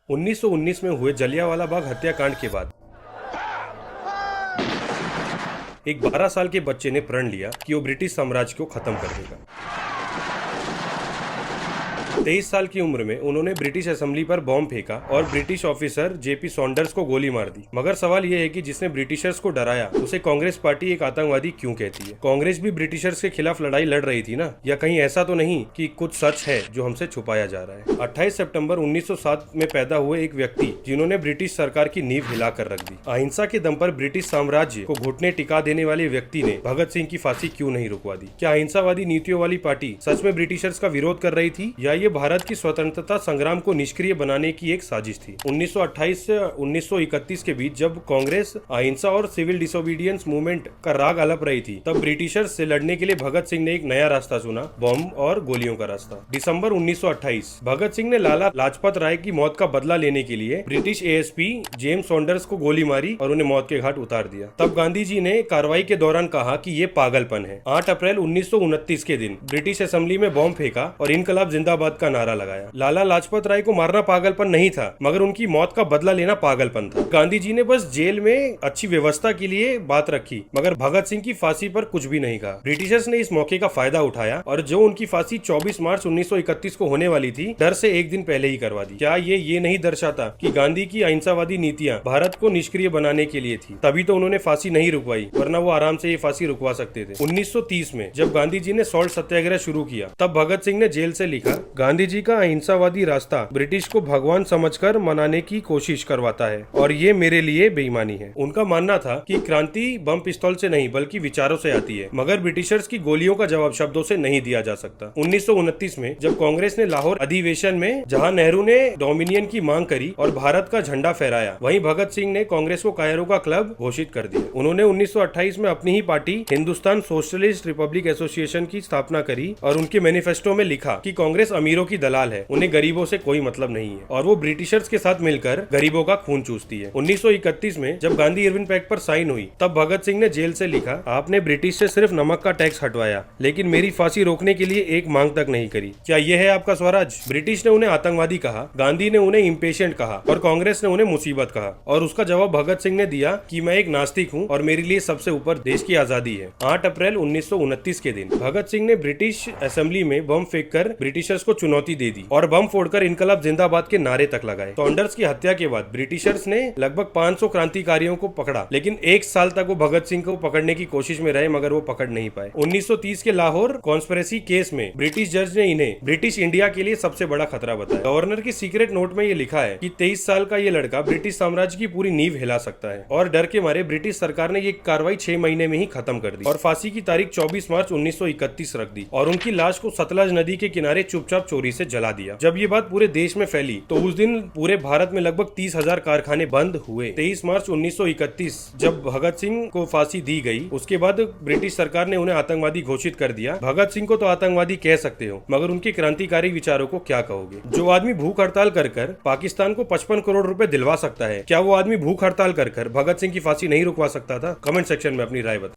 1919 में हुए जलियांवाला बाग हत्याकांड के बाद एक 12 साल के बच्चे ने प्रण लिया कि वो ब्रिटिश साम्राज्य को खत्म कर देगा। 23 साल की उम्र में उन्होंने ब्रिटिश असेंबली पर बॉम्ब फेंका और ब्रिटिश ऑफिसर जेपी सॉन्डर्स को गोली मार दी। मगर सवाल यह है कि जिसने ब्रिटिशर्स को डराया उसे कांग्रेस पार्टी एक आतंकवादी क्यों कहती है? कांग्रेस भी ब्रिटिशर्स के खिलाफ लड़ाई लड़ रही थी ना? या कहीं ऐसा तो नहीं कि कुछ सच है जो हमसे छुपाया जा रहा है? 28 सितंबर 1907 में पैदा हुए एक व्यक्ति जिन्होंने ब्रिटिश सरकार की नींव हिलाकर रख दी। अहिंसा के दम पर ब्रिटिश साम्राज्य को घुटने टिका देने वाले व्यक्ति ने भगत सिंह की फांसी क्यों नहीं रुकवा दी? क्या अहिंसावादी नीतियों वाली पार्टी सच में ब्रिटिशर्स का विरोध कर रही थी या ये भारत की स्वतंत्रता संग्राम को निष्क्रिय बनाने की एक साजिश थी? 1928 से 1931 के बीच जब कांग्रेस अहिंसा और सिविल डिसोबीडियंस मूवमेंट का राग अलप रही थी, तब ब्रिटिशर्स से लड़ने के लिए भगत सिंह ने एक नया रास्ता चुना, बॉम्ब और गोलियों का रास्ता। दिसंबर 1928 भगत सिंह ने लाला लाजपत राय की मौत का बदला लेने के लिए ब्रिटिश एएसपी जेम्स सॉन्डर्स को गोली मारी और उन्हें मौत के घाट उतार दिया। तब गांधी जी ने कार्रवाई के दौरान कहा कि ये पागलपन है। 8 अप्रैल 1929 के दिन ब्रिटिश असेंबली में बॉम्ब फेंका और इनकलाब जिंदाबाद का नारा लगाया। लाला लाजपत राय को मारना पागलपन नहीं था, मगर उनकी मौत का बदला लेना पागलपन था। गांधी जी ने बस जेल में अच्छी व्यवस्था के लिए बात रखी, मगर भगत सिंह की फांसी पर कुछ भी नहीं कहा। ब्रिटिशर्स ने इस मौके का फायदा उठाया और जो उनकी फांसी 24 मार्च 1931 को होने वाली थी, डर से एक दिन पहले ही करवा दी। क्या ये नहीं दर्शाता कि गांधी की अहिंसावादी नीतियां भारत को निष्क्रिय बनाने के लिए थी? तभी तो उन्होंने फांसी नहीं रुकवाई, वरना वो आराम से ये फांसी रुकवा सकते थे। 1930 में जब गांधी जी ने सॉल्ट सत्याग्रह शुरू किया, तब भगत सिंह ने जेल से लिखा, गांधी जी का अहिंसावादी रास्ता ब्रिटिश को भगवान समझकर मनाने की कोशिश करवाता है और ये मेरे लिए बेईमानी है। उनका मानना था कि क्रांति बम पिस्तौल से नहीं बल्कि विचारों से आती है, मगर ब्रिटिशर्स की गोलियों का जवाब शब्दों से नहीं दिया जा सकता। 1929 में जब कांग्रेस ने लाहौर अधिवेशन में जहां नेहरू ने डोमिनियन की मांग करी और भारत का झंडा फहराया, वहीं भगत सिंह ने कांग्रेस को कायरों का क्लब घोषित कर दिया। उन्होंने 1928 में अपनी ही party Hindustan socialist republic association की स्थापना करी और उनके मैनिफेस्टो में लिखा कि कांग्रेस अमीरों की दलाल है, उन्हें गरीबों से कोई मतलब नहीं है और वो ब्रिटिशर्स के साथ मिलकर गरीबों का खून चूसती है। 1931 में जब गांधी इरविन पैक्ट पर साइन हुई, तब भगत सिंह ने जेल से लिखा, आपने ब्रिटिश से सिर्फ नमक का टैक्स हटवाया, लेकिन मेरी फांसी रोकने के लिए एक मांग तक नहीं करी। क्या यह है आपका स्वराज? ब्रिटिश ने उन्हें आतंकवादी कहा, गांधी ने उन्हें इम्पेशेंट कहा और कांग्रेस ने उन्हें मुसीबत कहा, और उसका जवाब भगत सिंह ने दिया कि मैं एक नास्तिक हूँ और मेरे लिए सबसे ऊपर देश की आजादी है। 8 अप्रैल 1929 के दिन भगत सिंह ने ब्रिटिश असेंबली में बम फेंककर ब्रिटिशर्स को चुनौती दे दी और बम फोड़कर इनकलाब जिंदाबाद के नारे तक लगाए। सॉन्डर्स की हत्या के बाद ब्रिटिशर्स ने लगभग 500 क्रांतिकारियों को पकड़ा, लेकिन एक साल तक वो भगत सिंह को पकड़ने की कोशिश में रहे, मगर वो पकड़ नहीं पाए। 1930 के लाहौर कॉन्स्पिरेसी केस में ब्रिटिश जज ने इन्हें ब्रिटिश इंडिया के लिए सबसे बड़ा खतरा बताया। गवर्नर की सीक्रेट नोट में ये लिखा है कि 23 साल का ये लड़का ब्रिटिश साम्राज्य की पूरी नींव हिला सकता है, और डर के मारे ब्रिटिश सरकार ने ये कार्रवाई 6 महीने में ही खत्म कर दी और फांसी की तारीख 24 मार्च 1931 रख दी और उनकी लाश को सतलज नदी के किनारे चुपचाप चोरी से जला दिया। जब ये बात पूरे देश में फैली तो उस दिन पूरे भारत में लगभग 30,000 कारखाने बंद हुए। 23 मार्च 1931 जब भगत सिंह को फांसी दी गई, उसके बाद ब्रिटिश सरकार ने उन्हें आतंकवादी घोषित कर दिया। भगत सिंह को तो आतंकवादी कह सकते हो, मगर उनके क्रांतिकारी विचारों को क्या कहोगे? जो आदमी भूख हड़ताल कर पाकिस्तान को 55 करोड़ रुपए दिलवा सकता है, क्या वो आदमी भूख हड़ताल कर भगत सिंह की फांसी नहीं रुकवा सकता था? कमेंट सेक्शन में अपनी राय बताओ।